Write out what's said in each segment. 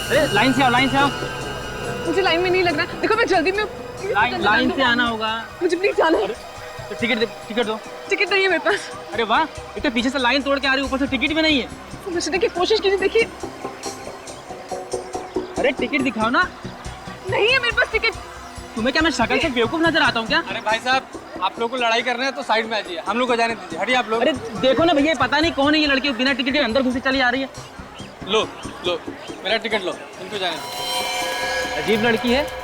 अरे लाइन से आओ, लाइन से आओ। मुझे लाइन में नहीं लगना। देखो मैं जल्दी में लाइन से आना होगा। मुझे प्लीज जाना है। तो टिकट दो। टिकट नहीं है मेरे पास। अरे वाह, इतने पीछे से लाइन तोड़ के आ रही, ऊपर से टिकट भी नहीं है। बचने की कोशिश कीजिए, देखिए। अरे टिकट दिखाओ ना। नहीं है मेरे पास टिकट। तुम्हें क्या मैं शक्ल से बेवकूफ नजर आता हूँ क्या? अरे भाई साहब, आप लोग को लड़ाई करना है तो साइड में आ जाइए, हम लोग को जाने दीजिए। हटिए आप लोग। अरे देखो ना भैया, पता नहीं कौन है ये लड़की, बिना टिकट के अंदर घुसे चली आ रही है। लो लो, मेरा टिकट लो, इनको जाने दो। अजीब लड़की है।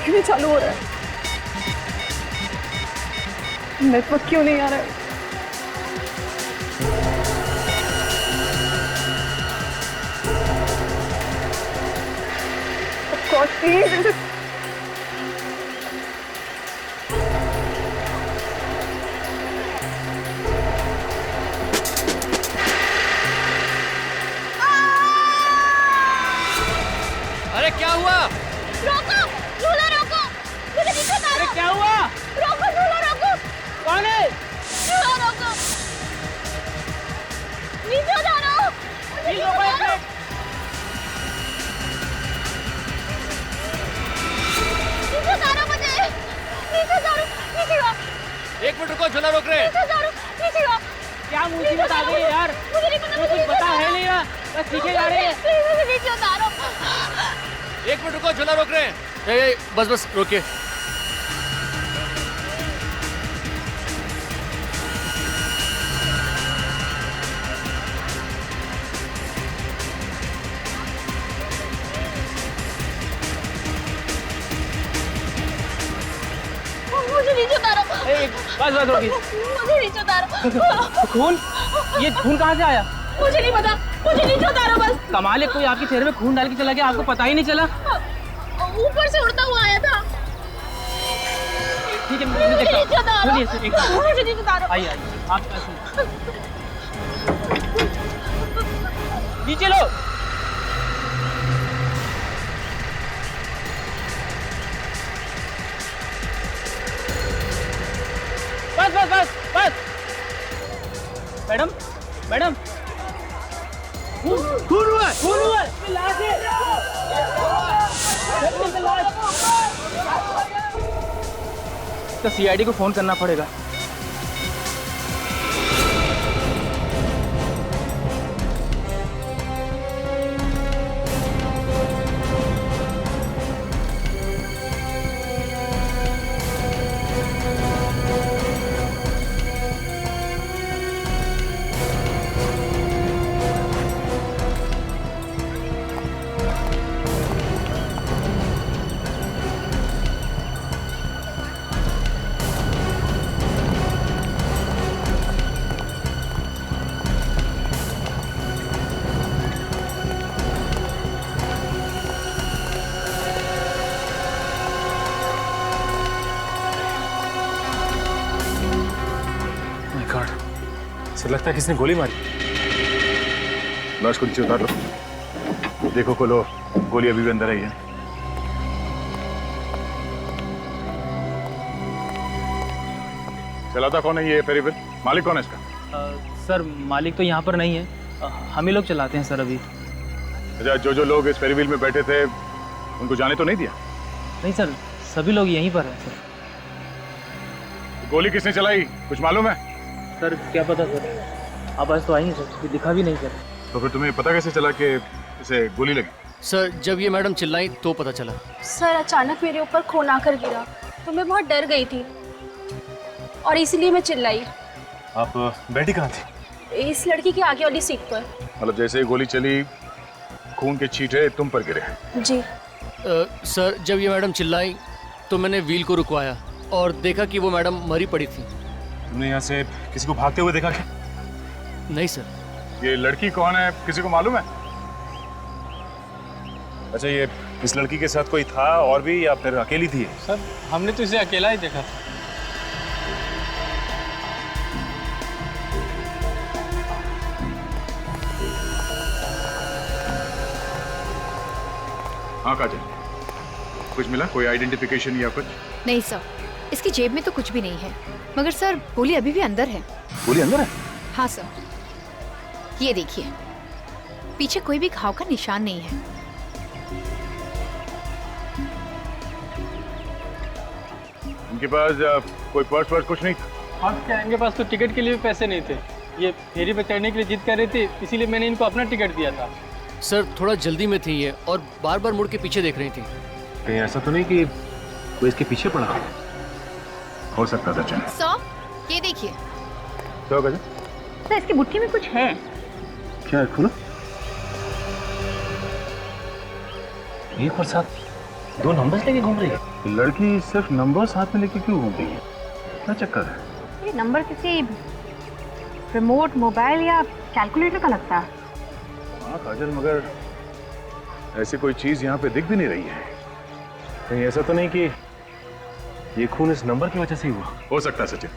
क्यों चालू हो रहा है? नेटवर्क क्यों नहीं आ रहा है? Of course, please. अरे क्या हुआ? रोको, झूला रोको, मुझे नीचे उतारो। अरे क्या हुआ? रोको, झूला रोको, कौन है? झूला रोको, नीचे उतारो, मुझे नीचे उतारो। नीचे उतारो मुझे, नीचे उतारो, नीचे आओ, 1 मिनट रुको, झूला रोक रहे हैं। नीचे उतारो, नीचे आओ। क्या मुसीबत आ गई यार? मुझे नहीं पता, कुछ पता है नहीं यार, बस पीछे जा रहे हैं। प्लीज मुझे नीचे उतारो। 1 मिनट रुको, झूला रोक रहे हैं। बस रोकिए। मुझे नीचे उतारो। बस रोकी। मुझे नीचे उतारो। खून? ये खून कहाँ से आया? मुझे नहीं पता, मुझे नीचे उतारो बस। कमाल है, कोई आपके चेहरे में खून डाल के चला गया, आपको पता ही नहीं चला। ऊपर से उड़ता हुआ आया था। ठीक है, मुझे नीचे उतारो। मुझे नीचे उतारो। आइए आप ऐसे नीचे लो। बस। मैडम खून हुआ। लाश है। तो सीआईडी को फोन करना पड़ेगा। सर लगता है किसने गोली मारी। लाश को नीचे उतार लो। देखो खोलो, गोली अभी भी अंदर आई है। चलाता कौन है ये फेरी? मालिक कौन है इसका? सर मालिक तो यहाँ पर नहीं है, हम ही लोग चलाते हैं सर अभी। अच्छा, जो लोग इस फेरी व्हील में बैठे थे उनको जाने तो नहीं दिया? नहीं सर, सभी लोग यहीं पर हैं सर। गोली किसने चलाई, कुछ मालूम है? सर क्या पता सर, आप आज तो आएंगे सर, दिखा भी नहीं सर। तो फिर तुम्हें पता कैसे चला कि इसे गोली लगी? सर जब ये मैडम चिल्लाई तो पता चला। सर अचानक मेरे ऊपर खून आकर गिरा तो मैं बहुत डर गई थी और इसलिए मैं चिल्लाई। आप बैठी कहाँ थी? इस लड़की की आगे वाली सीट पर। मतलब जैसे गोली चली खून के छींटे तुम पर गिरे? जी। सर जब ये मैडम चिल्लाई तो मैंने व्हील को रुकवाया और देखा कि वो मैडम मरी पड़ी थी। तुमने यहाँ से किसी को भागते हुए देखा क्या? नहीं सर। ये लड़की कौन है, किसी को मालूम है? अच्छा, ये इस लड़की के साथ कोई था और भी, या फिर अकेली थी? सर हमने तो इसे अकेला ही देखा था। हाँ काजल, कुछ मिला? कोई आइडेंटिफिकेशन या कुछ? नहीं सर, इसकी जेब में तो कुछ भी नहीं है, मगर सर गोली अभी भी अंदर है। गोली अंदर है? हाँ सर, ये देखिए, पीछे कोई भी घाव का निशान नहीं है। उनके पास कोई पर्स वर्स कुछ नहीं था? हाँ क्या, इनके पास तो टिकट के लिए भी पैसे नहीं थे। ये फेरी पे चढ़ने के लिए जिद कर रही थी, इसीलिए मैंने इनको अपना टिकट दिया था। सर थोड़ा जल्दी में थी ये और बार बार मुड़ के पीछे देख रही थी। कहीं ऐसा तो नहीं कि कोई इसके पीछे पड़ा हो सकता था? चल सर ये देखिए। क्या काजल? सर इसकी मुट्ठी में कुछ है। क्या है? खोलो। एक और साथ 2 नंबर्स लेके घूम रही है। लड़की सिर्फ नंबर्स हाथ में लेके क्यों घूम रही है? क्या चक्कर है? ये नंबर किसी रिमोट मोबाइल या कैलकुलेटर का लगता है। हाँ काजल, मगर ऐसी कोई चीज यहाँ पे दिख भी नहीं रही है। कहीं ऐसा तो नहीं कि ये खून इस नंबर की वजह से ही हुआ? हो सकता है सचिन,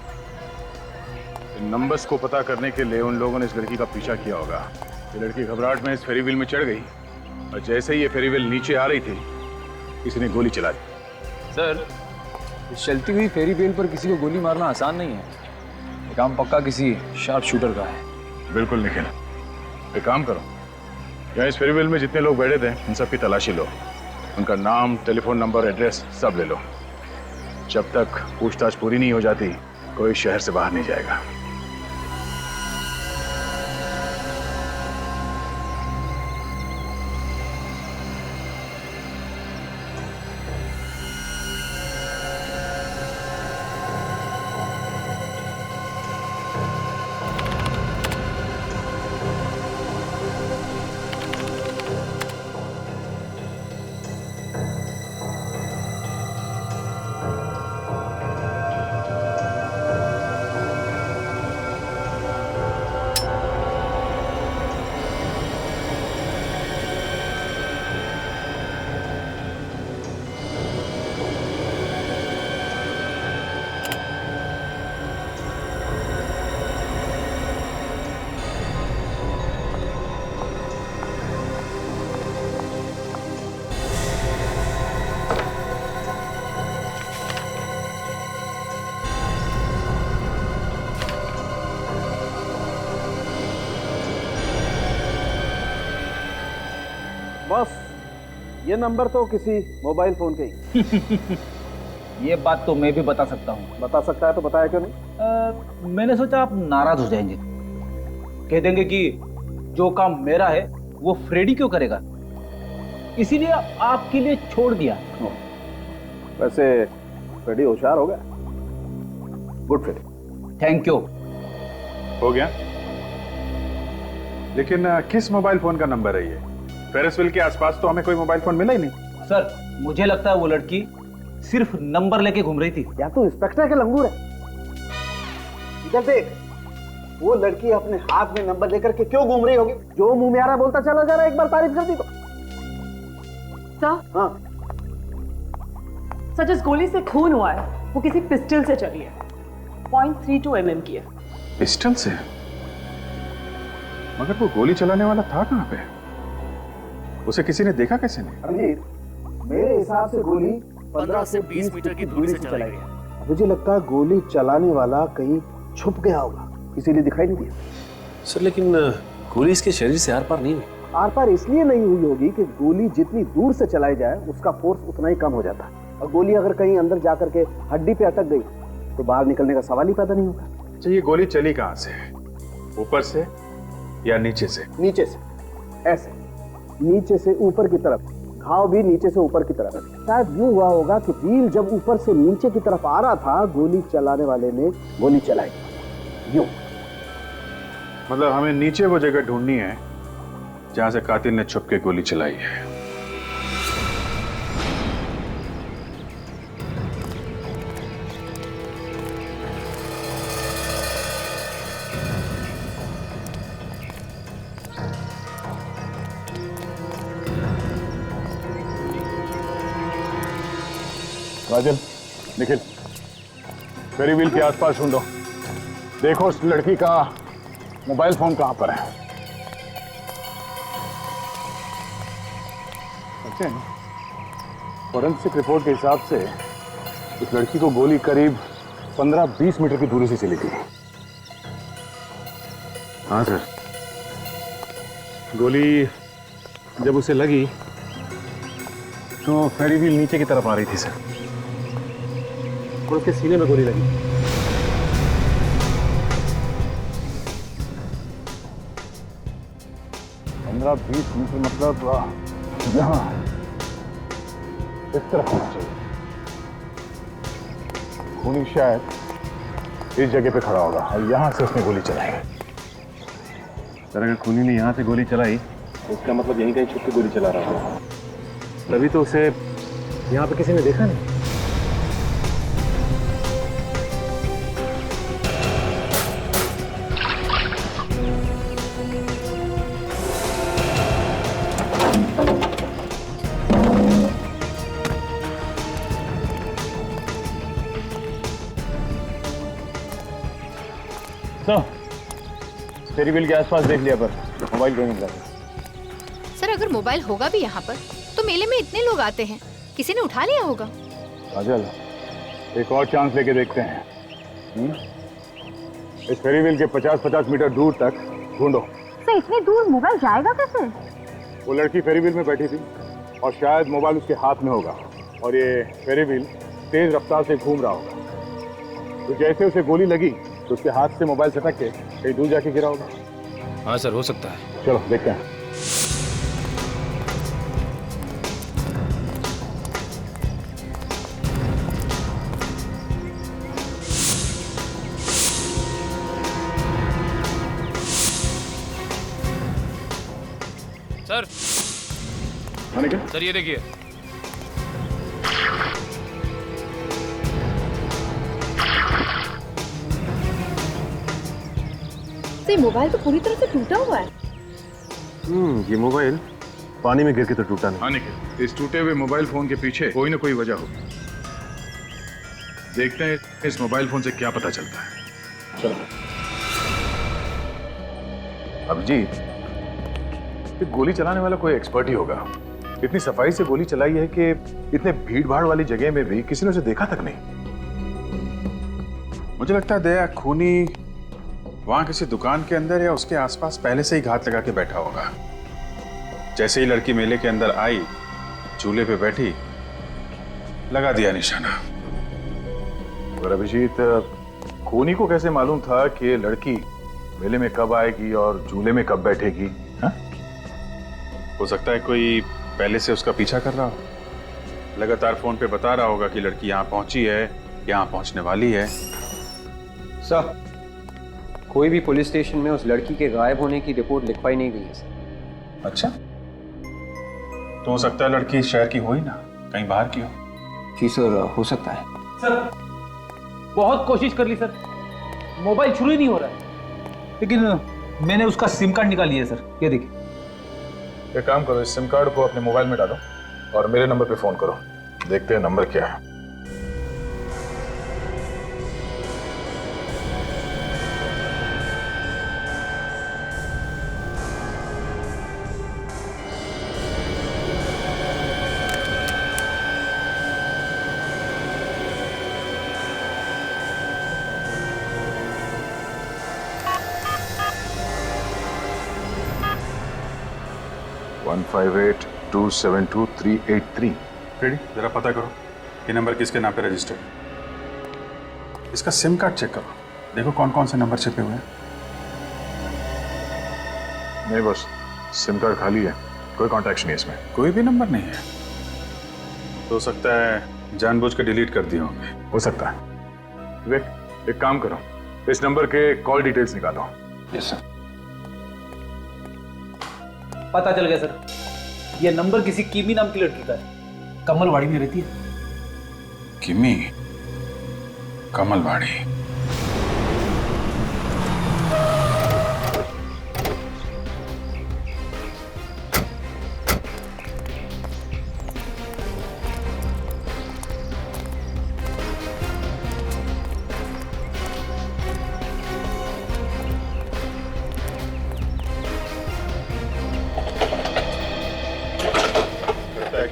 इन नंबर्स को पता करने के लिए उन लोगों ने इस लड़की का पीछा किया होगा। ये लड़की घबराहट में इस फेरी व्हील में चढ़ गई और जैसे ही ये फेरी व्हील नीचे आ रही थी, किसी ने गोली चला दी। सर, इस चलती हुई फेरी व्हील पर किसी को गोली मारना आसान नहीं है। ये काम पक्का किसी शार्प शूटर का है। बिल्कुल निखिल, एक काम करो, यहाँ इस फेरी व्हील में जितने लोग बैठे थे उन सबकी तलाशी लो, उनका नाम, टेलीफोन नंबर, एड्रेस सब ले लो। जब तक पूछताछ पूरी नहीं हो जाती, कोई शहर से बाहर नहीं जाएगा। बस ये नंबर तो किसी मोबाइल फोन के ही। ये बात तो मैं भी बता सकता हूँ। बता सकता है तो बताया क्यों नहीं? मैंने सोचा आप नाराज हो जाएंगे, कह देंगे कि जो काम मेरा है वो फ्रेडी क्यों करेगा, इसीलिए आपके लिए छोड़ दिया। वैसे फ्रेडी होशियार हो गया। Good Freddie. Thank you. हो गया, लेकिन किस मोबाइल फोन का नंबर है ये? फेरिस व्हील के आसपास तो हमें कोई मोबाइल फोन मिला ही नहीं। सर, मुझे लगता है वो लड़की सिर्फ नंबर लेके घूम रही थी। या तो इंस्पेक्टर के लंगूर है। इधर देख, वो लड़की अपने हाथ में नंबर लेकर के क्यों घूम रही होगी? जो मुंह में आ रहा बोलता चला जा रहा है, एक बार तारीफ कर दी तो। सर, हाँ सर जिस गोली से खून हुआ है वो किसी पिस्टल से चली है, 0.32 mm की है। पिस्टल से? मगर वो गोली चलाने वाला था कहाँ पे? उसे किसी ने देखा कैसे नहीं? रंजीत, मेरे हिसाब से गोली 15 से 20 मीटर की दूरी से चलाई गई। मुझे लगता है गोली चलाने वाला कहीं छुप गया होगा, इसीलिए दिखाई नहीं दिया। सर लेकिन गोली इसके शरीर से आर पार नहीं हुई। आर पार इसलिए नहीं हुई होगी कि गोली जितनी दूर से चलाई जाए उसका फोर्स उतना ही कम हो जाता है, और गोली अगर कहीं अंदर जाकर के हड्डी पे अटक गई तो बाहर निकलने का सवाल ही पैदा नहीं होगा। अच्छा, ये गोली चली कहाँ से? ऊपर से या नीचे से? नीचे से, ऐसे नीचे से यूपर की तरफ, घाव भी नीचे से ऊपर की तरफ। शायद यूं हुआ होगा कि व्हील जब ऊपर से नीचे की तरफ आ रहा था, गोली चलाने वाले ने गोली चलाई यूं। मतलब हमें नीचे वो जगह ढूंढनी है जहां से कातिल ने छुप के गोली चलाई है। राजन, निखिल, फेरी व्हील के आसपास ढूंढो। देखो उस लड़की का मोबाइल फोन कहां पर है। सचिन, फॉरेंसिक रिपोर्ट के हिसाब से उस लड़की को गोली करीब 15-20 मीटर की दूरी से चली थी। हाँ सर, गोली जब उसे लगी तो फेरी व्हील नीचे की तरफ आ रही थी सर, और उसके सीने में गोली लगी। पंद्रह 20 मीटर मतलब यहाँ इस तरफ होना चाहिए। खूनी शायद इस जगह पे खड़ा होगा और यहां से उसने गोली चलाई। सर अगर खूनी ने यहां से गोली चलाई तो उसका मतलब यहीं कहीं छुप के गोली चला रहा था, तभी तो उसे यहां पे किसी ने देखा नहीं। तो फेरी व्हील के आसपास देख लिया, पर मोबाइल कहीं नहीं मिला। सर अगर मोबाइल होगा भी यहाँ पर तो मेले में इतने लोग आते हैं, किसी ने उठा लिया होगा। काजल, एक और चांस लेके देखते हैं। इस फेरी व्हील के 50-50 मीटर दूर तक ढूंढो। सर इतनी दूर मोबाइल जाएगा कैसे? वो लड़की फेरी व्हील में बैठी थी और शायद मोबाइल उसके हाथ में होगा और ये फेरी व्हील तेज रफ्तार से घूम रहा होगा। तो जैसे उसे गोली लगी तो उसके हाथ से मोबाइल सटक के कहीं दूर जाके गिरा होगा। हाँ सर, हो सकता है। चलो देखते हैं। सर सर ये देखिए। ये मोबाइल तो पूरी तरह से टूटा हुआ है। ये मोबाइल पानी में गिर के तो टूटा नहीं। हाँ निखिल, इस टूटे हुए मोबाइल फोन के पीछे कोई ना कोई वजह होगी। देखते हैं इस मोबाइल फोन से क्या पता चलता है। चलो अभिजीत, ये गोली चलाने वाला कोई एक्सपर्ट ही होगा। इतनी सफाई से गोली चलाई है कि इतने भीड़ भाड़ वाली जगह में भी किसी ने उसे देखा तक नहीं। मुझे लगता है दया खूनी वहां किसी दुकान के अंदर या उसके आसपास पहले से ही घात लगा के बैठा होगा। जैसे ही लड़की मेले के अंदर आई, झूले पे बैठी, लगा दिया निशाना। और अभिजीत, खूनी को कैसे मालूम था कि ये लड़की मेले में कब आएगी और झूले में कब बैठेगी? हा? हो सकता है कोई पहले से उसका पीछा कर रहा हो, लगातार फोन पे बता रहा होगा कि लड़की यहाँ पहुंची है, यहाँ पहुंचने वाली है। सर, कोई भी पुलिस स्टेशन में उस लड़की के गायब होने की रिपोर्ट लिखवाई नहीं गई है सर। अच्छा, तो हो सकता है लड़की शहर की हो ही ना, कहीं बाहर की हो। जी सर, हो सकता है। सर बहुत कोशिश कर ली सर, मोबाइल शुरू ही नहीं हो रहा है। लेकिन मैंने उसका सिम कार्ड निकाल लिया सर, ये देखिए। एक काम करो, इस सिम कार्ड को अपने मोबाइल में डालो और मेरे नंबर पे फोन करो। देखते हैं नंबर क्या है। वन 58272383। रेडी, जरा पता करो ये नंबर किसके नाम पे रजिस्टर्ड। इसका सिम कार्ड चेक करो, देखो कौन कौन से नंबर छिपे हुए हैं। नहीं बस सिम कार्ड खाली है, कोई कॉन्टैक्ट नहीं है इसमें। कोई भी नंबर नहीं है? तो हो सकता है जानबूझ के डिलीट कर दिए होंगे। हो सकता है। विवेक, एक काम करो, इस नंबर के कॉल डिटेल्स निकालो। Yes sir. पता चल गया सर, ये नंबर किसी किमी नाम की लड़की का है, कमलवाड़ी में रहती है। किमी? कमलवाड़ी?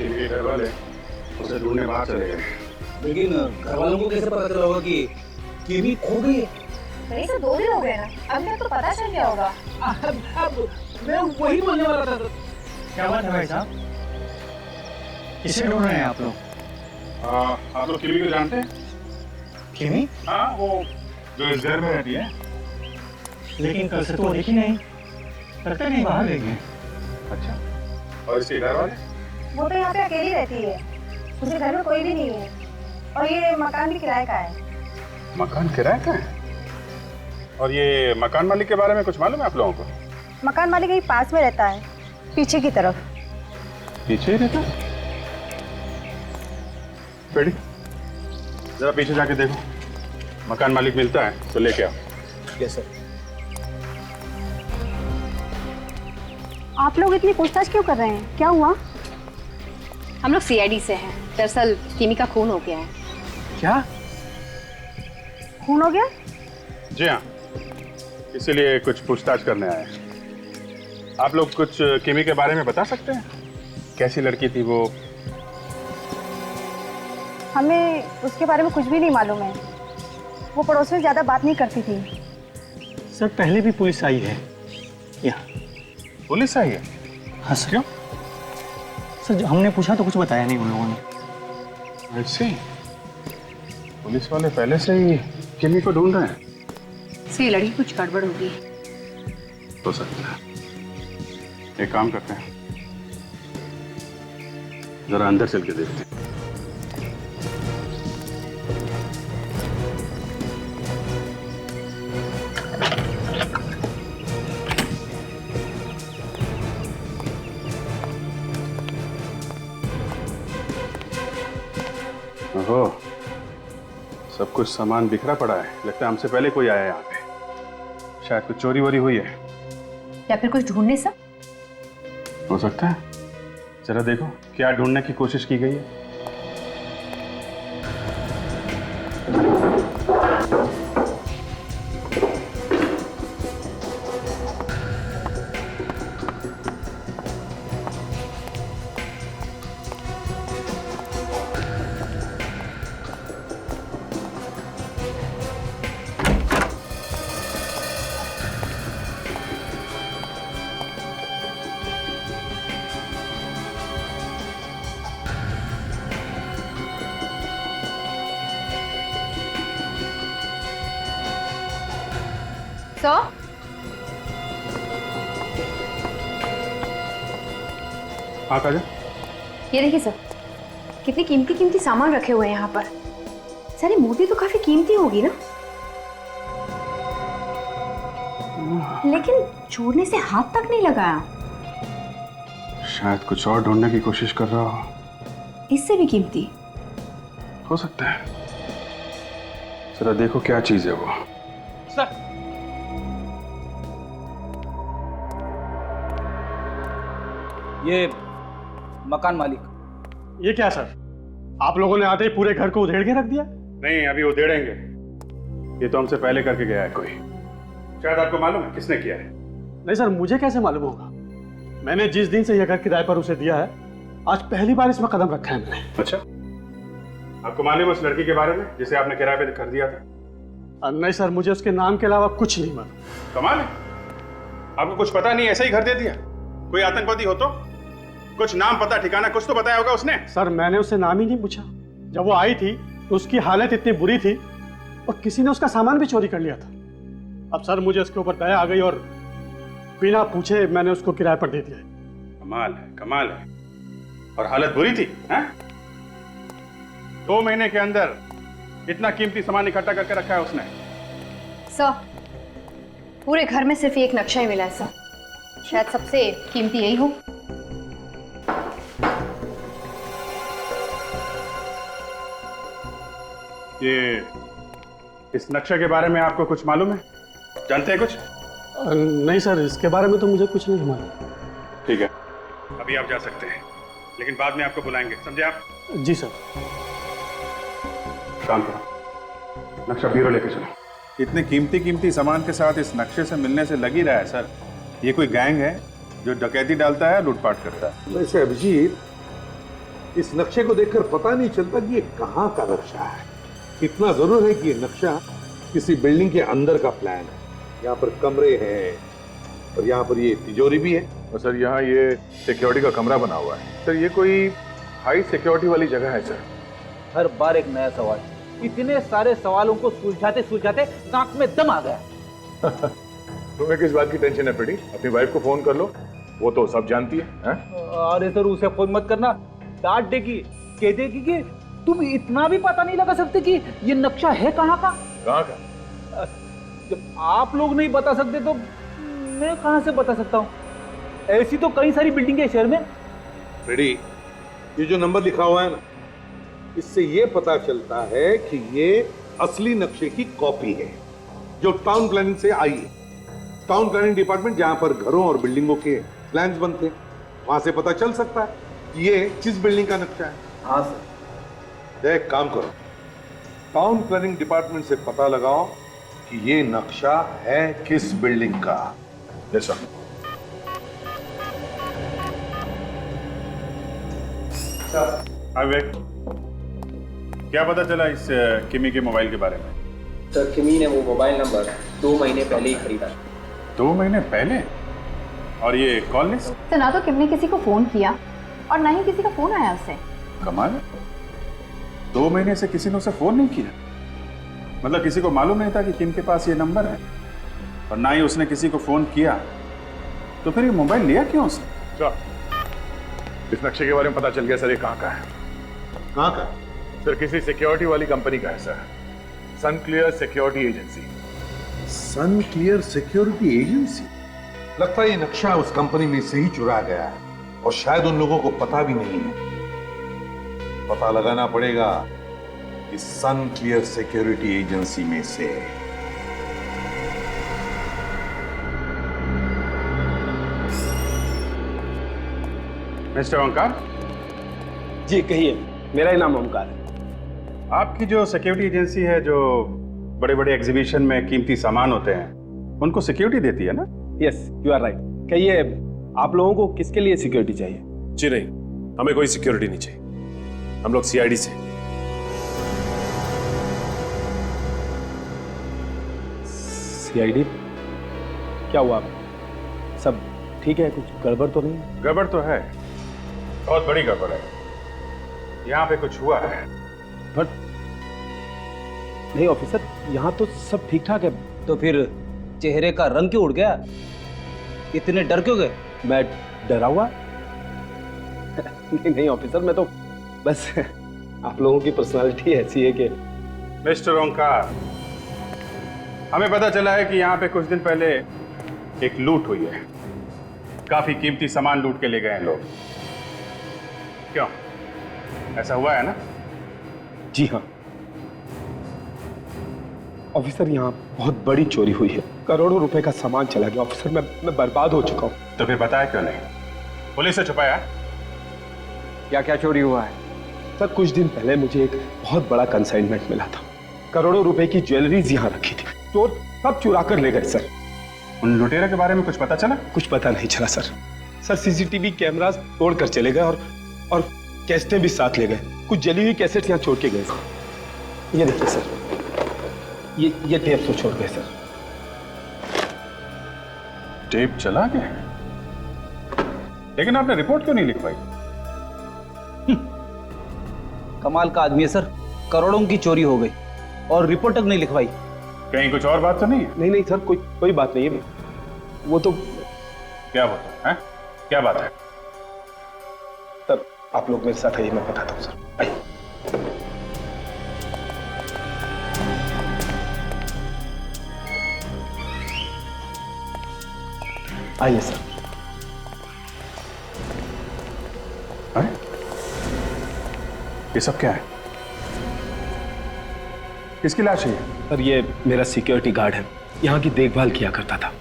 के घर वाले उसे ढूंढने बाहर चले गए। लेकिन घर वालों को कैसे पता चला होगा कि किमी खो गई है? नहीं सर, 2 दिन हो गए ना, अभी तक तो पता चल गया होगा। अब मैं वही बोलने वाला था। क्या बात है भाई साहब, किसे ढूंढ रहे हैं आप लोग? आप लोग किमी को जानते हैं? किमी? हाँ, वो जो इस घर में रहती है। लेकिन कल से तो दिखी नहीं, लगता नहीं बाहर गई है। अच्छा, और इसके घर वाले? वो तो यहाँ पे अकेली रहती है, उसके घर में कोई भी नहीं है, और ये मकान भी किराए का है। मकान किराए का है? और ये मकान मालिक के बारे में कुछ मालूम है आप लोगों को? मकान मालिक यही पास में रहता है, पीछे की तरफ। पीछे ही रहता? बेटी, जरा पीछे जाके देखो, मकान मालिक मिलता है तो लेके आओ। Yes sir. आप लोग इतनी पूछताछ क्यों कर रहे हैं, क्या हुआ? हम लोग सीआईडी से हैं। दरअसल किमी का खून हो गया है। क्या खून हो गया? जी हाँ, इसीलिए कुछ पूछताछ करने आए हैं। आप लोग कुछ किमी के बारे में बता सकते हैं? कैसी लड़की थी वो? हमें उसके बारे में कुछ भी नहीं मालूम है। वो पड़ोस में ज़्यादा बात नहीं करती थी। सर, पहले भी पुलिस आई है यहाँ। पुलिस आई है? हाँ सर। क्यों? सर, हमने पूछा तो कुछ बताया नहीं उन लोगों ने। ऐसे पुलिस वाले पहले से ही किमी को ढूंढ रहे हैं? ये लड़की कुछ गड़बड़ होगी। हो सकता है। एक काम करते हैं, जरा अंदर चल के देखते हैं। ओहो, सब कुछ सामान बिखरा पड़ा है। लगता है हमसे पहले कोई आया यहाँ पे। शायद कुछ चोरी वोरी हुई है, या फिर कुछ ढूंढने से। हो सकता है। जरा देखो क्या ढूंढने की कोशिश की गई है। सर, हाँ काजल, ये देखिए सर, कितनी कीमती कीमती सामान रखे हुए हैं यहाँ पर। सर, ये मूर्ति तो काफी कीमती होगी ना? लेकिन छोड़ने से हाथ तक नहीं लगाया। शायद कुछ और ढूंढने की कोशिश कर रहा हो। इससे भी कीमती हो सकता है। जरा देखो क्या चीज है वो। सर, ये मकान मालिक। ये क्या सर, आप लोगों ने आते ही पूरे घर को उधेड़ के रख दिया? नहीं, अभी उधेड़ेंगे। ये तो हमसे पहले करके गया है कोई। शायद आपको मालूम है किसने किया है? नहीं सर, मुझे कैसे मालूम होगा? मैंने जिस दिन से यह घर किराए पर उसे दिया है, आज पहली बार इसमें कदम रखा है मैंने। अच्छा, आपको मालूम है उस लड़की के बारे में जिसे आपने किराए पे कर दिया था? नहीं सर, मुझे उसके नाम के अलावा कुछ नहीं मालूम। कमाल है, आपको कुछ पता नहीं, ऐसे ही घर दे दिया? कोई आतंकवादी हो तो कुछ नाम पता ठिकाना कुछ तो बताया होगा उसने। सर, मैंने उससे नाम ही नहीं पूछा। जब वो आई थी तो उसकी हालत इतनी बुरी थी और किसी ने उसका सामान भी चोरी कर लिया था। अब सर, मुझे उसके ऊपर दया आ गई और बिना पूछे मैंने उसको किराए पर दे दिया। कमाल है, कमाल है। और हालत बुरी थी, हैं? 2 महीने के अंदर इतना कीमती सामान इकट्ठा करके रखा है उसने। सर, पूरे घर में सिर्फ एक नक्शा ही मिला है सर। शायद सबसे कीमती यही हो। ये इस नक्शे के बारे में आपको कुछ मालूम है? जानते हैं कुछ? नहीं सर, इसके बारे में तो मुझे कुछ नहीं मालूम। ठीक है, अभी आप जा सकते हैं, लेकिन बाद में आपको बुलाएंगे, समझे आप? जी सर। काम करो, नक्शा ब्यूरो लेके चलो। इतने कीमती कीमती सामान के साथ इस नक्शे से मिलने से लग ही रहा है सर, ये कोई गैंग है जो डकैती डालता है, लूटपाट करता है। वैसे अभिजीत, इस नक्शे को देखकर पता नहीं चलता कि ये कहाँ का नक्शा है। इतना जरूर है कि ये नक्शा किसी बिल्डिंग के अंदर का प्लान है। यहाँ पर कमरे हैं और यहाँ पर ये तिजोरी भी है। और सर यहाँ ये सिक्योरिटी का कमरा बना हुआ है। सर ये कोई हाई सिक्योरिटी वाली जगह है सर। हर बार एक नया सवाल। इतने सारे सवालों को सुलझाते सुलझाते नाक में दम आ गया। तुम्हें किस बात की टेंशन है फ्रेडी? अपनी वाइफ को फोन कर लो, वो तो सब जानती है। अरे सर उसे फोन मत करना, डांट देगी, कह देगी कि तुम इतना भी पता नहीं लगा सकते कि ये नक्शा है कहाँ का। कहाँ का? जब आप लोग नहीं बता सकते तो मैं कहाँ से बता सकता हूँ? ऐसी तो कई सारी बिल्डिंग है शहर में। फ्रेडी, ये जो नंबर लिखा हुआ है ना, इससे ये पता चलता है कि ये असली नक्शे की कॉपी है जो टाउन प्लानिंग से आई है। टाउन प्लानिंग डिपार्टमेंट जहां पर घरों और बिल्डिंगों के प्लान्स बनते हैं, वहां से पता चल सकता है कि ये किस बिल्डिंग का नक्शा है। हाँ सर। एक काम करो, टाउन प्लानिंग डिपार्टमेंट से पता लगाओ कि ये नक्शा है किस बिल्डिंग का। Yes sir. विवेक, क्या पता चला इस किमी के मोबाइल के बारे में? सर किमी ने वो मोबाइल नंबर 2 महीने पहले ही खरीदा। 2 महीने पहले? और ये कॉल लिस्ट? तो ना तो किम ने किसी को फोन किया और ना ही किसी का फोन आया उससे। कमाल है, 2 महीने से किसी ने उसे फोन नहीं किया। मतलब किसी को मालूम नहीं था कि किम के पास ये नंबर है, और ना ही उसने किसी को फोन किया। तो फिर ये मोबाइल लिया क्यों उसने? इस नक्शे के बारे में पता चल गया सर। ये कहाँ का है? कहाँ का? सर किसी सिक्योरिटी वाली कंपनी का है सर, सन क्लियर सिक्योरिटी एजेंसी। सन क्लियर सिक्योरिटी एजेंसी? लगता है ये नक्शा उस कंपनी में से ही चुरा गया है और शायद उन लोगों को पता भी नहीं है। पता लगाना पड़ेगा इस सन क्लियर सिक्योरिटी एजेंसी में से। मिस्टर ओंकार जी कहिए। मेरा ही नाम ओंकार है। आपकी जो सिक्योरिटी एजेंसी है, जो बड़े बड़े एग्जीबिशन में कीमती सामान होते हैं, उनको सिक्योरिटी देती है ना? Yes, you are right. कहिए, आप लोगों को किसके लिए सिक्योरिटी चाहिए? जी नहीं, हमें कोई सिक्योरिटी नहीं चाहिए। हम लोग सीआईडी से। सीआईडी? क्या हुआ? सब ठीक है? कुछ गड़बड़ तो नहीं? गड़बड़ तो है, बहुत बड़ी गड़बड़ है। यहाँ पे कुछ हुआ है। बट नहीं ऑफिसर, यहाँ तो सब ठीक ठाक है। तो फिर चेहरे का रंग क्यों उड़ गया? इतने डर क्यों गए? मैं डरा हुआ? नहीं ऑफिसर, मैं तो बस आप लोगों की पर्सनालिटी ऐसी है कि। मिस्टर ओंकार, हमें पता चला है कि यहाँ पे कुछ दिन पहले एक लूट हुई है। काफी कीमती सामान लूट के ले गए हैं लोग। क्यों, ऐसा हुआ है ना? जी हाँ ऑफिसर, यहाँ बहुत बड़ी चोरी हुई है। करोड़ों रुपए का सामान चला गया ऑफिसर। मैं बर्बाद हो चुका हूँ। तो फिर बताया क्यों नहीं? पुलिस से छुपाया? क्या क्या चोरी हुआ है? सर कुछ दिन पहले मुझे एक बहुत बड़ा कंसाइनमेंट मिला था। करोड़ों रुपए की ज्वेलरीज यहाँ रखी थी। चोर सब चुरा कर ले गए सर। उन लुटेरे के बारे में कुछ पता चला? कुछ पता नहीं चला सर। सर सीसीटीवी कैमरास तोड़ कर चले गए और कैसेटें भी साथ ले गए। कुछ जली हुई कैसेट यहाँ छोड़ के गए सर। ये देखिए सर, ये टेप तो छोड़ गए सर। टेप चला गया? लेकिन आपने रिपोर्ट क्यों नहीं लिखवाई? कमाल का आदमी है सर। करोड़ों की चोरी हो गई और रिपोर्ट तक नहीं लिखवाई। कहीं कुछ और बात तो नहीं है? नहीं सर, कोई बात नहीं है। वो तो क्या होता है? क्या बात है? सर आप लोग मेरे साथ आइए, मैं बताता हूँ सर। आइए। आइए सर। अरे ये सब क्या है? किसकी लाश है? सर ये मेरा सिक्योरिटी गार्ड है, यहाँ की देखभाल किया करता था।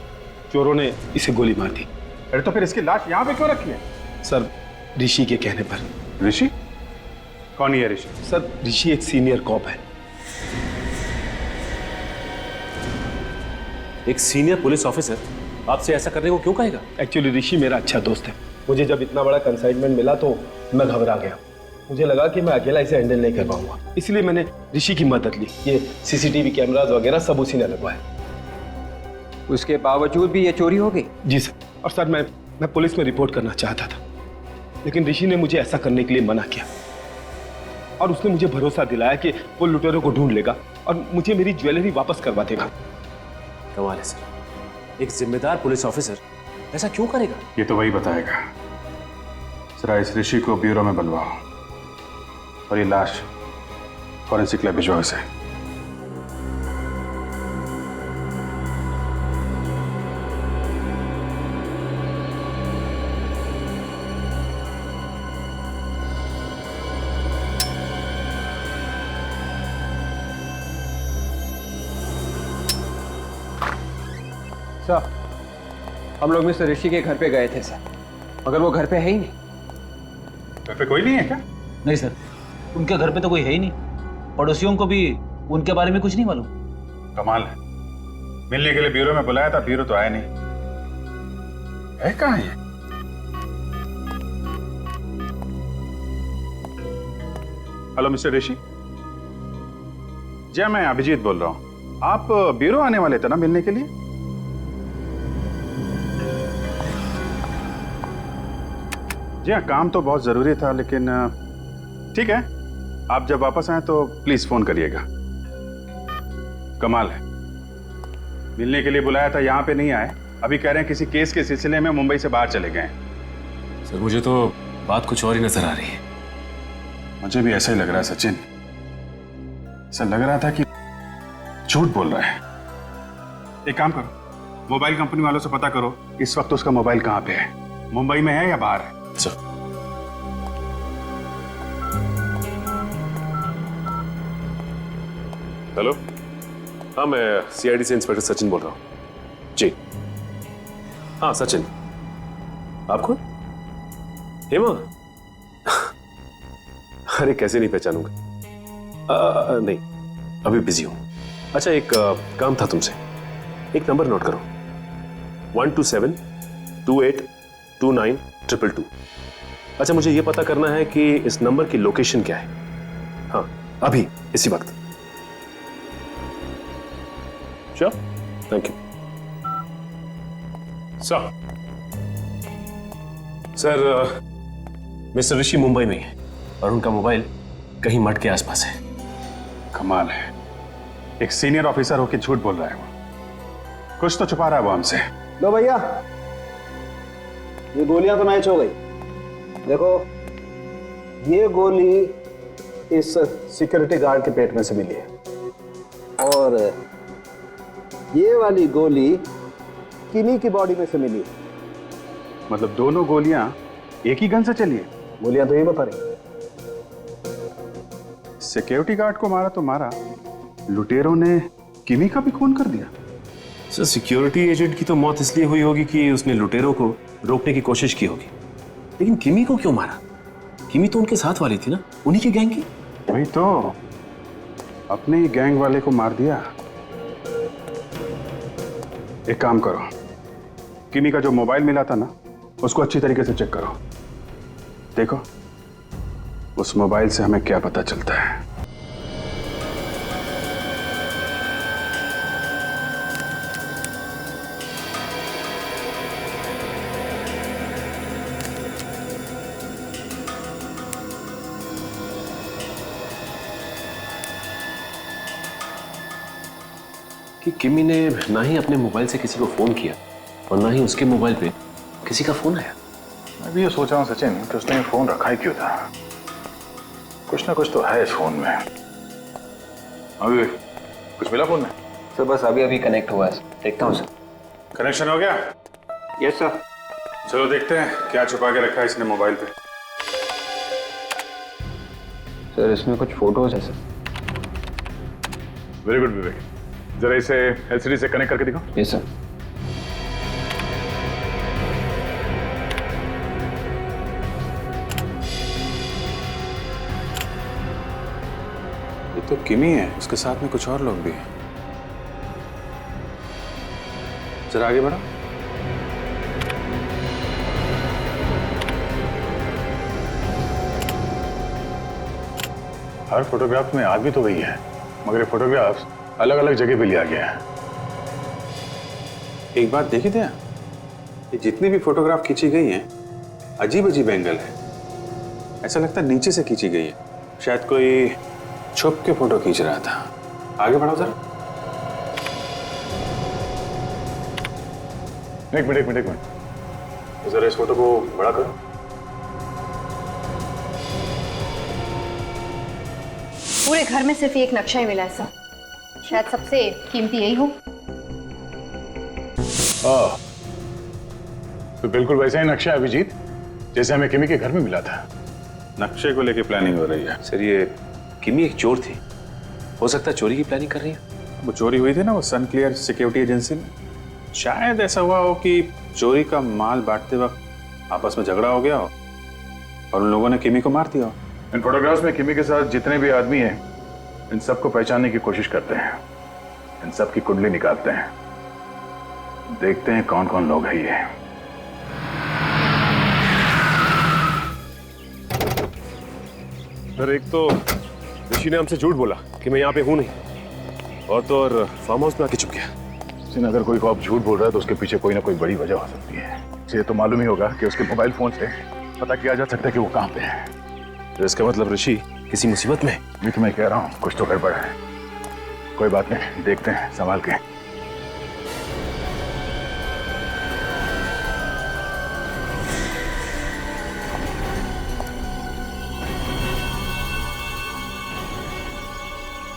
चोरों ने इसे गोली मार दी। अरे तो फिर इसकी लाश यहाँ पे क्यों रखी है? सर ऋषि के कहने पर। ऋषि? कौन है ऋषि? सर ऋषि एक सीनियर कॉप है। एक सीनियर पुलिस ऑफिसर आपसे ऐसा करने को क्यों कहेगा? एक्चुअली ऋषि मेरा अच्छा दोस्त है। मुझे जब इतना बड़ा कंसाइनमेंट मिला तो मैं घबरा गया। मुझे लगा कि मैं अकेला इसे हैंडल नहीं कर पाऊंगा, इसलिए मैंने ऋषि की मदद ली। ये सीसीटीवी कैमरास वगैरह सब उसी ने लगवाए। उसके बावजूद भी ये चोरी हो गई? जी सर। और सर मैं पुलिस में रिपोर्ट करना चाहता था, लेकिन ऋषि ने मुझे ऐसा करने के लिए मना किया और उसने मुझे भरोसा दिलाया कि वो लुटेरों को ढूंढ लेगा और मुझे मेरी ज्वेलरी वापस करवा देगा। कमाल है सर, एक जिम्मेदार पुलिस ऑफिसर ऐसा क्यों करेगा? ये तो वही बताएगा। जरा इस ऋषि को ब्यूरो में बुलवाओ और ये लाश फॉरेंसिक लैब भिजवाओ इसे। सर, हम लोग मिस्टर ऋषि के घर पे गए थे सर, मगर वो घर पे है ही नहीं। घर पे कोई नहीं है क्या? नहीं सर, उनके घर पे तो कोई है ही नहीं। पड़ोसियों को भी उनके बारे में कुछ नहीं मालूम। कमाल है, मिलने के लिए ब्यूरो में बुलाया था, ब्यूरो तो आया नहीं। है कहाँ ये? हेलो मिस्टर ऋषि। जी मैं अभिजीत बोल रहा हूँ। आप ब्यूरो आने वाले थे ना मिलने के लिए? जी हाँ, काम तो बहुत जरूरी था, लेकिन ठीक है, आप जब वापस आए तो प्लीज फोन करिएगा। कमाल है, मिलने के लिए बुलाया था, यहाँ पे नहीं आए, अभी कह रहे हैं किसी केस के सिलसिले में मुंबई से बाहर चले गए। सर मुझे तो बात कुछ और ही नजर आ रही है। मुझे भी ऐसा ही लग रहा है सचिन, ऐसा लग रहा था कि झूठ बोल रहा है। एक काम करो, मोबाइल कंपनी वालों से पता करो इस वक्त उसका मोबाइल कहाँ पे है, मुंबई में है या बाहर है। हेलो, हाँ मैं सीआईडी से इंस्पेक्टर सचिन बोल रहा हूँ। जी हाँ सचिन, आप कौन? हेमा? अरे कैसे नहीं पहचानूंगा। नहीं अभी बिजी हूं। अच्छा एक काम था तुमसे, एक नंबर नोट करो, 127282922। अच्छा मुझे यह पता करना है कि इस नंबर की लोकेशन क्या है। हाँ अभी इसी वक्त। Sure, thank you sir. Mister Rishi Mumbai में है और उनका मोबाइल कहीं मठ के आसपास है। कमाल है, एक सीनियर ऑफिसर होकर झूठ बोल रहा है वो। कुछ तो छुपा रहा है वो हमसे। लो भैया, ये गोलियां तो मैच हो गई। देखो, ये गोली इस सिक्योरिटी गार्ड के पेट में से मिली है और ये वाली गोली किमी की बॉडी में से मिली है। मतलब दोनों गोलियां एक ही गन से चली है? गोलियां तो ये बता रही। सिक्योरिटी गार्ड को मारा तो मारा, लुटेरों ने किमी का भी खून कर दिया। सर सिक्योरिटी एजेंट की तो मौत इसलिए हुई होगी कि उसने लुटेरों को रोकने की कोशिश की होगी, लेकिन किमी को क्यों मारा? किमी तो उनके साथ वाली थी ना, उन्हीं की गैंग की। वही तो, अपने ही गैंग वाले को मार दिया। एक काम करो, किमी का जो मोबाइल मिला था ना, उसको अच्छी तरीके से चेक करो। देखो उस मोबाइल से हमें क्या पता चलता है। कि किमी ने ना ही अपने मोबाइल से किसी को फोन किया और ना ही उसके मोबाइल पे किसी का फोन आया। मैं भी ये सोच रहा हूँ सचिन कि उसने फोन रखा ही क्यों था। कुछ ना कुछ तो है इस फोन में। अभी कुछ मिला फोन में? सर बस अभी अभी कनेक्ट हुआ है, देखता हूँ सर। कनेक्शन हो गया? Yes sir. चलो देखते हैं क्या छुपा के रखा है इसने मोबाइल पे। सर इसमें कुछ फोटोज है सर। वेरी गुड विवेक, जरा इसे एलसीडी से कनेक्ट करके दिखाओ। Yes sir. ये तो किमी है, उसके साथ में कुछ और लोग भी हैं। जरा आगे बढ़ो। हर फोटोग्राफ में आदमी तो वही है, मगर ये फोटोग्राफ्स अलग अलग जगह पे लिया गया है। एक बात देखी थे, ये जितनी भी फोटोग्राफ खींची गई हैं, अजीब अजीब एंगल है। ऐसा लगता है नीचे से खींची गई है, शायद कोई छुप के फोटो खींच रहा था। आगे बढ़ाओ जरा। एक मिनट, जरा इस फोटो को बड़ा करो। पूरे घर में सिर्फ एक नक्शा ही मिला है सर, शायद सबसे कीमती यही हो। तो बिल्कुल वैसा ही नक्शा है अभिजीत, जैसे हमें किमी के घर में मिला था। नक्शे को लेके प्लानिंग हो रही है। सर ये किमी एक चोर थी, हो सकता है चोरी की प्लानिंग कर रही है। वो चोरी हुई थी ना वो सनक्लियर सिक्योरिटी एजेंसी में, शायद ऐसा हुआ हो कि चोरी का माल बांटते वक्त आपस में झगड़ा हो गया हो और उन लोगों ने किमी को मार दिया हो। इन फोटोग्राफ्स में किमी के साथ जितने भी आदमी हैं, इन सबको पहचानने की कोशिश करते हैं, इन सब की कुंडली निकालते हैं, देखते हैं कौन कौन लोग हैं ये। सर एक तो ऋषि ने हमसे झूठ बोला कि मैं यहाँ पे हूँ नहीं, और तो और फार्म हाउस में आके चुप गया। अगर कोई को आप झूठ बोल रहा है तो उसके पीछे कोई ना कोई बड़ी वजह हो सकती है। ये तो मालूम ही होगा कि उसके मोबाइल फोन से पता किया जा सकता है कि वो कहाँ पे है। तो इसका मतलब ऋषि किसी मुसीबत में। ये तो मैं कह रहा हूँ कुछ तो गड़बड़ है। कोई बात नहीं, देखते हैं संभाल के।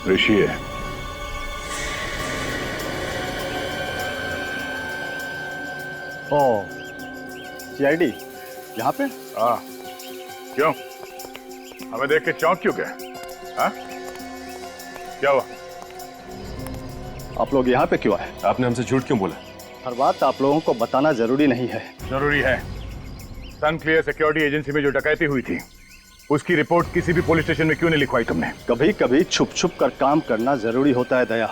ऋषि है। ओ सीआईडी यहाँ पे? हाँ, क्यों? हमें देख के चौंक क्यों गए? हाँ? क्या हुआ? आप लोग यहाँ पे क्यों आए? आपने हमसे झूठ क्यों बोला? हर बात आप लोगों को बताना जरूरी नहीं है। जरूरी है। सनक्लियर सिक्योरिटी एजेंसी में जो डकैती हुई थी, उसकी रिपोर्ट किसी भी पुलिस स्टेशन में क्यों नहीं लिखवाई तुमने? कभी कभी छुप छुप कर काम करना जरूरी होता है दया,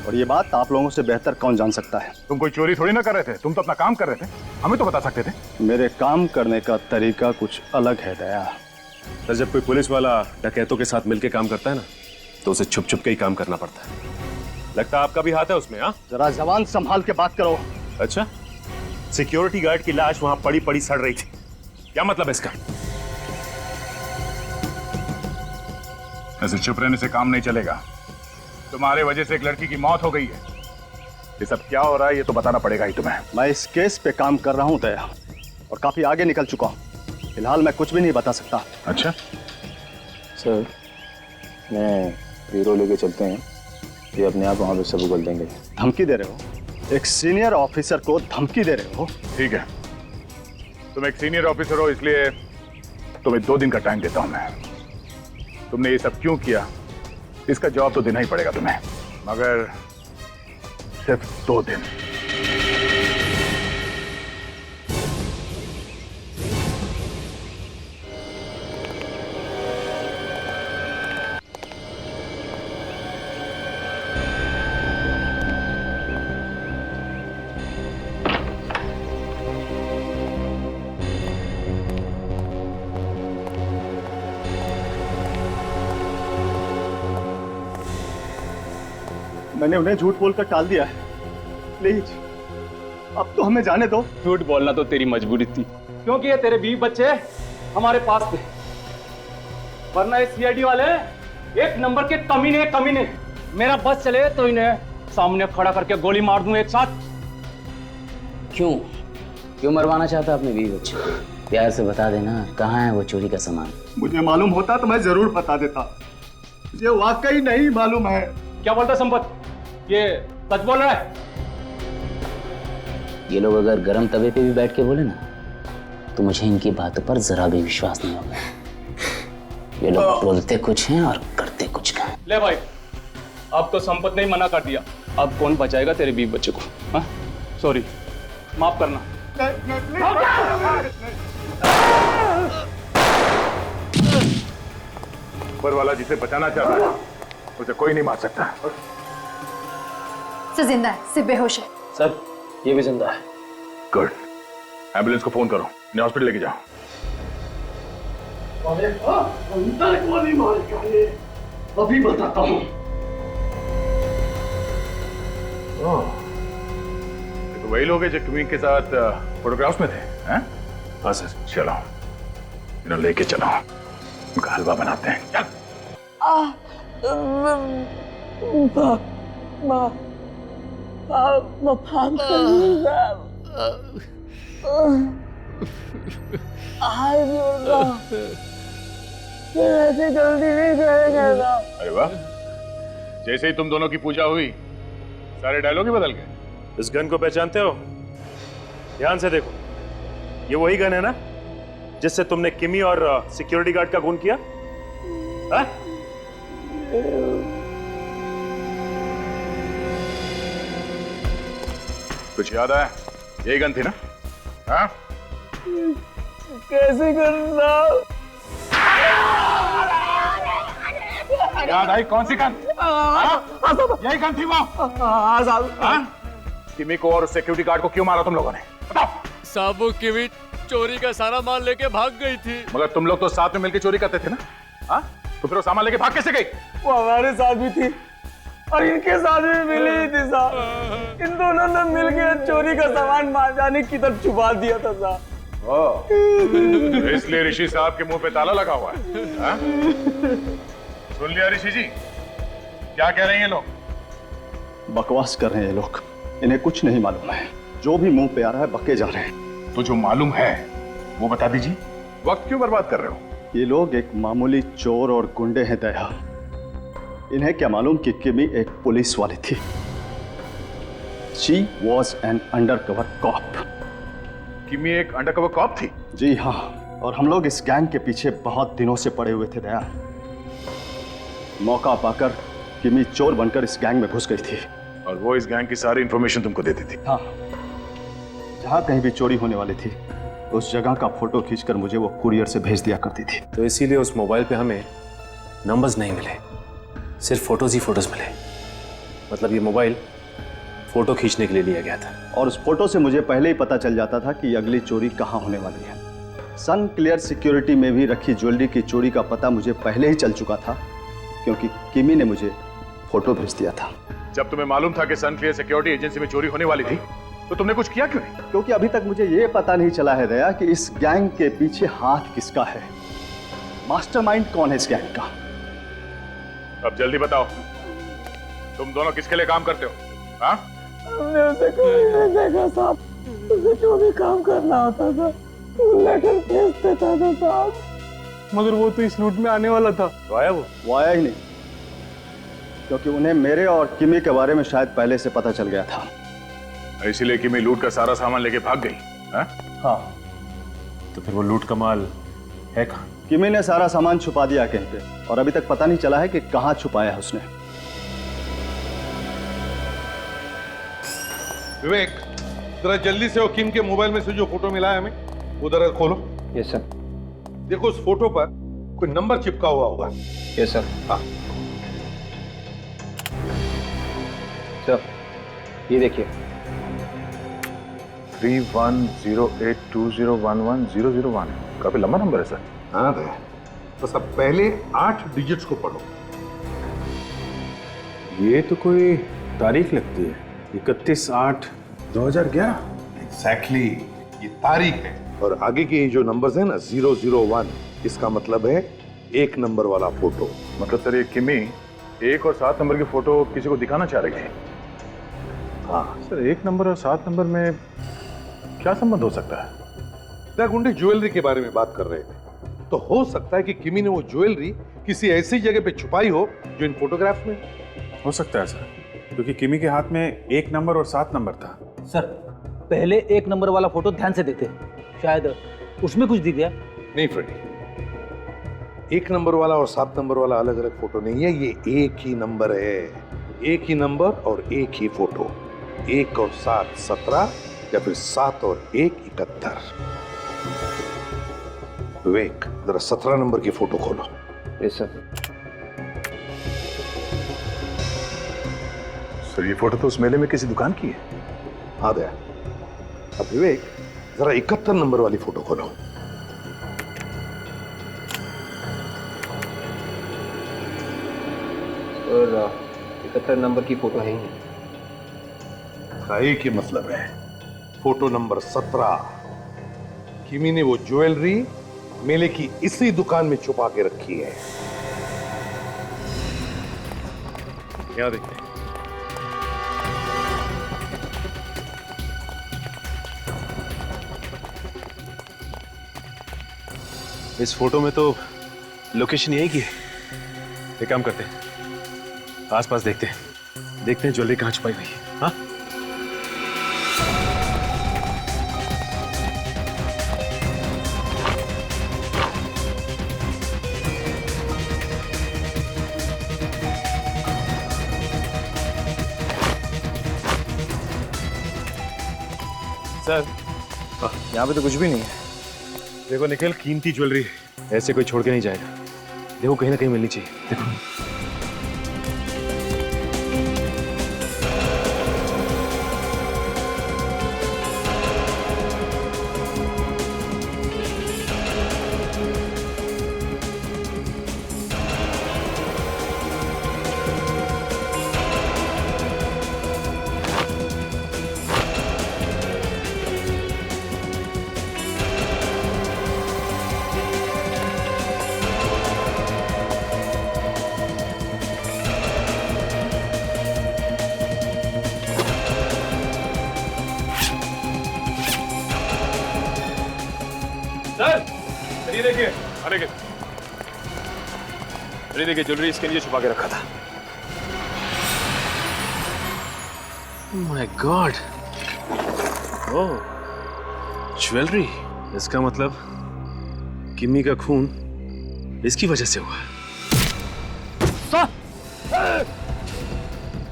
और ये बात आप लोगों से बेहतर कौन जान सकता है। तुम कोई चोरी थोड़ी ना कर रहे थे, तुम तो अपना काम कर रहे थे, हमें तो बता सकते थे। मेरे काम करने का तरीका कुछ अलग है दया। सर जब कोई पुलिस वाला डकैतों के साथ मिलकर काम करता है ना, तो उसे छुप छुप के ही काम करना पड़ता है। लगता है आपका भी हाथ है उसमें। हाँ, जरा जबान संभाल के बात करो। अच्छा, सिक्योरिटी गार्ड की लाश वहां पड़ी पड़ी सड़ रही थी, क्या मतलब है इसका? ऐसे चुप रहने से काम नहीं चलेगा। तुम्हारे वजह से एक लड़की की मौत हो गई है। ये सब क्या हो रहा है ये तो बताना पड़ेगा ही तुम्हें। मैं इस केस पे काम कर रहा हूँ दया, और काफी आगे निकल चुका हूँ। फिलहाल मैं कुछ भी नहीं बता सकता। अच्छा सर, मैं हीरो लेके चलते हैं, ये अपने आप वहाँ पे सब उगल देंगे। धमकी दे रहे हो? एक सीनियर ऑफिसर को धमकी दे रहे हो? ठीक है, तुम एक सीनियर ऑफिसर हो, इसलिए तुम्हें 2 दिन का टाइम देता हूं मैं। तुमने ये सब क्यों किया इसका जवाब तो देना ही पड़ेगा तुम्हें, मगर सिर्फ 2 दिन। मैंने उन्हें झूठ बोलकर टाल दिया है, प्लीज अब तो हमें जाने दो। झूठ बोलना तो तेरी मजबूरी थी, क्योंकि ये तेरे 20 बच्चे हमारे पास थे, वरना ये सीआईडी वाले एक नंबर के कमीने। मेरा बस चले तो इन्हें सामने खड़ा करके गोली मार दूं एक साथ। क्यों मरवाना चाहता अपने 20 बच्चे? प्यार से बता देना कहाँ है वो चोरी का सामान। मुझे मालूम होता तो मैं जरूर बता देता, मुझे वाकई नहीं मालूम है। क्या बोलता संपत, ये सच बोल रहा है? ये लोग अगर गरम तवे पे भी बैठ के बोले ना, तो मुझे इनकी बातों पर जरा भी विश्वास नहीं होगा। ये लोग बोलते कुछ हैं और करते कुछ हैं। ले भाई, अब तो संपत ने ही मना कर दिया, अब कौन बचाएगा तेरे 20 बच्चे को? हाँ, सॉरी, माफ करना। ऊपर वाला जिसे बचाना चाहता है उसे कोई नहीं मार सकता। सर जिंदा है, सिर्फ बेहोश है। सर ये भी जिंदा है। गुड, एम्बुलेंस को फोन करो, इन्हें हॉस्पिटल लेके जाओ। अभी बताता हूँ। ये तो वही लोग हैं जो किमी के साथ फोटोग्राफ्स में थे, हैं? हाँ सर। चलो, इन्हें लेके चलो, उनका हलवा बनाते हैं। चल। ऐसे जल्दी नहीं करेगा ना। अरे वाह, जैसे ही तुम दोनों की पूजा हुई सारे डायलॉग ही बदल गए। इस गन को पहचानते हो? ध्यान से देखो, ये वही गन है ना जिससे तुमने किमी और सिक्योरिटी गार्ड का खून किया? हा? कुछ याद आया? यही गन थी ना? हाँ? कैसे करना? याद आई कौन सी गन? यही गन थी वो? किमी को और सिक्योरिटी गार्ड को क्यों मारा तुम लोगों ने? बताओ। साहब वो किमी चोरी का सारा माल लेके भाग गई थी। मगर तुम लोग तो साथ में मिलकर चोरी करते थे ना? हाँ? तो फिर वो सामान लेके भाग कैसे गई? वो हमारे साथ भी थी और इनके साथ भी मिली ही थी साहब। इन दोनों ने मिलकर चोरी का सामान महाजानी की तरफ छुपा दिया था साहब। इसलिए ऋषि साहब के मुंह पे ताला लगा हुआ है। हाँ? सुन लिया ऋषि जी, क्या कह रहे हैं ये लोग? बकवास कर रहे हैं ये लोग, इन्हें कुछ नहीं मालूम है। जो भी मुंह पे आ रहा है बके जा रहे हैं। तो जो मालूम है वो बता दीजिए, वक्त क्यों बर्बाद कर रहे हो? ये लोग एक मामूली चोर और गुंडे हैं दया। इन्हें क्या मालूम कि किमी एक पुलिस वाली थी। She was an undercover cop. किमी एक अंडरकवर कॉप थी? जी हाँ, और हम लोग इस गैंग के पीछे बहुत दिनों से पड़े हुए थे दया। मौका पाकर किमी चोर बनकर इस गैंग में घुस गई थी। और वो इस गैंग की सारी इंफॉर्मेशन तुमको देती थी? हाँ, जहाँ कहीं भी चोरी होने वाली थी उस जगह का फोटो खींचकर मुझे वो कुरियर से भेज दिया करती थी। तो इसीलिए उस मोबाइल पे हमें नंबर्स नहीं मिले, सिर्फ फोटोज ही फोटोज मिले। मतलब ये मोबाइल फोटो खींचने के लिए लिया गया था। और उस फोटो से मुझे पहले ही पता चल जाता था कि अगली चोरी कहाँ होने वाली है। सन क्लियर सिक्योरिटी में भी रखी ज्वेलरी की चोरी का पता मुझे पहले ही चल चुका था, क्योंकि किमी ने मुझे फोटो भेज दिया था। जब तुम्हें मालूम था कि सन क्लियर सिक्योरिटी एजेंसी में चोरी होने वाली थी, तो तुमने कुछ किया क्यों नहीं? क्योंकि अभी तक मुझे ये पता नहीं चला है दया कि इस गैंग के पीछे हाथ किसका है। मास्टरमाइंड कौन है इस गैंग का? अब जल्दी बताओ, तुम दोनों किसके लिए काम करते हो? हाँ? हमने उसे कोई नहीं देखा साहब। उसे जो भी काम करना होता था लेटर भेज देता था साहब। मगर वो तो इस लूट में आने वाला था। तो आया वो आया ही नहीं, क्योंकि उन्हें मेरे और किमी के बारे में शायद पहले से पता चल गया था। इसीलिए किमी लूट का सारा सामान लेके भाग गई? हाँ। तो फिर वो लूट का माल है कहाँ? किमी ने सारा सामान छुपा दिया कहीं पे, और अभी तक पता नहीं चला है कि कहाँ छुपाया है उसने। विवेक, जरा जल्दी से किम के मोबाइल में से जो फोटो मिला है हमें वो जरा खोलो। Yes sir. देखो उस फोटो पर कोई नंबर चिपका हुआ होगा। Yes sir. हाँ सर, ये देखिए 310820110001। काफी लंबा नंबर है सर। हाँ दया, बस अब पहले 8 डिजिट्स को पढ़ो। ये तो कोई तारीख लगती है, 31/8/2011। एग्जैक्टली, ये तारीख है। और आगे के जो नंबर्स है ना 001, इसका मतलब है 1 नंबर वाला फोटो। मतलब सर ये किमी 1 और 7 नंबर की फोटो किसी को दिखाना चाह रही थी? हाँ सर, 1 नंबर और 7 नंबर में क्या संबंध हो सकता है? गुंडे ज्वेलरी के बारे में बात कर रहे थे, तो हो सकता है कि किमी ने वो ज्वेलरी किसी ऐसी जगह पे छुपाई हो जो इन फोटोग्राफ्स में हो सकता है सर, क्योंकि किमी के हाथ में 1 नंबर और 7 नंबर था। सर, पहले 1 नंबर वाला फोटो ध्यान से देखते, शायद उसमें कुछ दिख गया। नहीं फ्रेडी, 1 नंबर वाला और 7 नंबर वाला अलग अलग फोटो नहीं है, ये एक ही नंबर है। एक ही नंबर और एक ही फोटो। 1 और 7 17 या फिर 7 और 1 71। विवेक, जरा 17 नंबर की फोटो खोलो। Yes sir. सर ये फोटो तो उस मेले में किसी दुकान की है। हाँ दया। अब विवेक, जरा 71 नंबर वाली फोटो खोलो। और 71 नंबर की फोटो है ही नहीं। एक ही मतलब है, फोटो नंबर 17। किमी ने वो ज्वेलरी मेले की इसी दुकान में छुपा के रखी है। यहाँ देखिए। इस फोटो में तो लोकेशन यही की है। एक काम करते हैं, आसपास देखते हैं ज्वेलरी कहाँ छुपाई हुई है। हाँ, सर यहाँ पे तो कुछ भी नहीं है। देखो निखिल, कीमती ज्वेलरी है, ऐसे कोई छोड़ के नहीं जाएगा। देखो कहीं ना कहीं मिलनी चाहिए। देखो ये देखिए, अरे देखिए ज्वेलरी इसके नीचे छुपा के रखा था। My God, oh jewellery. इसका मतलब किमी का खून इसकी वजह से हुआ।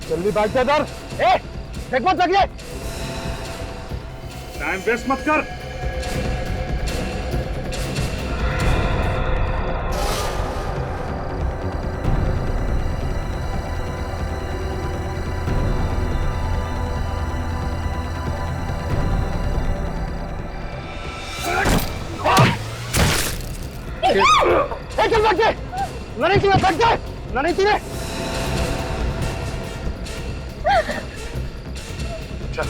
जल्दी बैठ जा इधर। देख मत लगिए। टाइम वेस्ट मत कर। चल भाग जा, लड़ाई की भाग जा, लड़ाई की चल।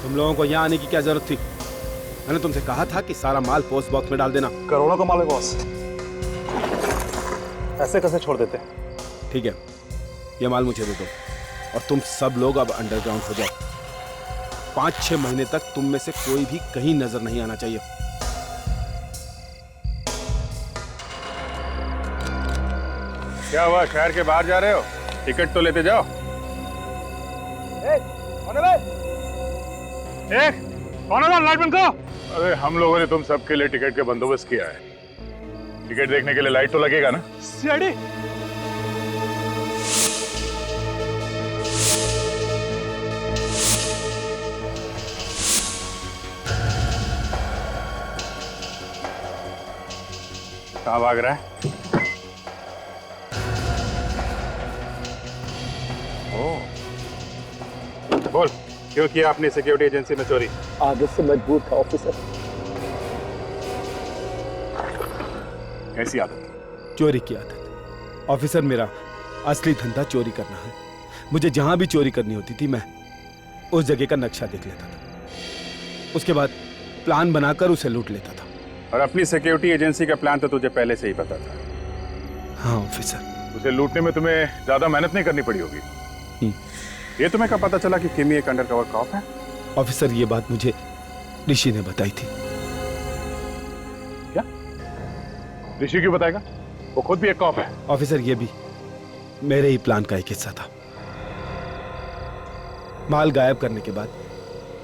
तुम लोगों को यहाँ आने की क्या जरूरत थी? मैंने तुमसे कहा था कि सारा माल पोस्ट बॉक्स में डाल देना। करोड़ों का माल है बॉस, ऐसे कैसे छोड़ देते? ठीक है, ये माल मुझे दे दो और तुम सब लोग अब अंडरग्राउंड हो जाओ। 5-6 महीने तक तुम में से कोई भी कहीं नजर नहीं आना चाहिए। क्या हुआ, शहर के बाहर जा रहे हो? टिकट तो लेते जाओ। कौन है लाइट बंद करो। अरे हम लोगों ने तुम सबके लिए टिकट का बंदोबस्त किया है। टिकट देखने के लिए लाइट तो लगेगा ना? सीआईडी कहाँ भाग रहा है? बोल, क्यों किया आपने सिक्योरिटी एजेंसी में चोरी? आदत से मजबूर था ऑफिसर। कैसी आदत? चोरी की आदत। ऑफिसर, मेरा असली धंधा चोरी करना है। मुझे जहां भी चोरी करनी होती थी मैं उस जगह का नक्शा देख लेता था, उसके बाद प्लान बनाकर उसे लूट लेता था। और अपनी सिक्योरिटी एजेंसी का प्लान तो तुझे पहले से ही पता था। हाँ ऑफिसर। उसे लूटने में तुम्हें ज्यादा मेहनत नहीं करनी पड़ी होगी। ये तुम्हें कब पता चला कि किमी एक अंडरकवर कॉप है? ऑफिसर, ये बात मुझे ऋषि ने बताई थी। क्या? ऋषि क्यों बताएगा? वो खुद भी एक कॉप है। ऑफिसर, ये भी मेरे ही प्लान का एक हिस्सा था। माल गायब करने के बाद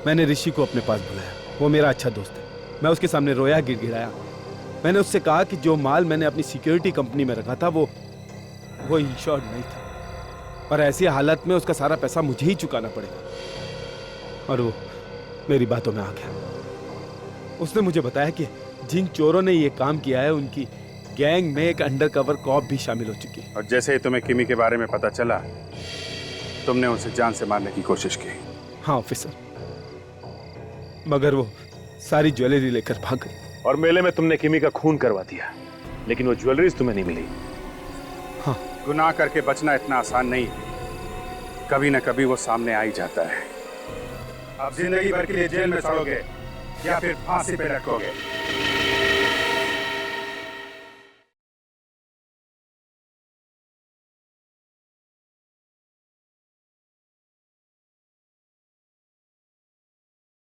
मैंने ऋषि को अपने पास बुलाया। वो मेरा अच्छा दोस्त है, मैं उसके सामने रोया, गिड़गिड़ाया। मैंने उससे कहा कि जो माल मैंने अपनी सिक्योरिटी कंपनी में रखा था वो इंश्योर्ड नहीं था, और ऐसी हालत में उसका सारा पैसा मुझे ही चुकाना पड़ेगा। और वो मेरी बातों में आ गया। उसने मुझे बताया कि जिन चोरों ने ये काम किया है उनकी गैंग में एक अंडरकवर कॉप भी शामिल हो चुकी है। और जैसे ही तुम्हें किमी के बारे में पता चला, तुमने उसे जान से मारने की कोशिश की। हाँ ऑफिसर, मगर वो सारी ज्वेलरी लेकर भाग गई। और मेले में तुमने किमी का खून करवा दिया, लेकिन वो ज्वेलरीज तुम्हें नहीं मिली। हाँ, गुनाह करके बचना इतना आसान नहीं है, कभी न कभी वो सामने आ ही जाता है। अब जिंदगी भर के लिए जेल में सड़ोगे या फिर फांसी पे लटकोगे।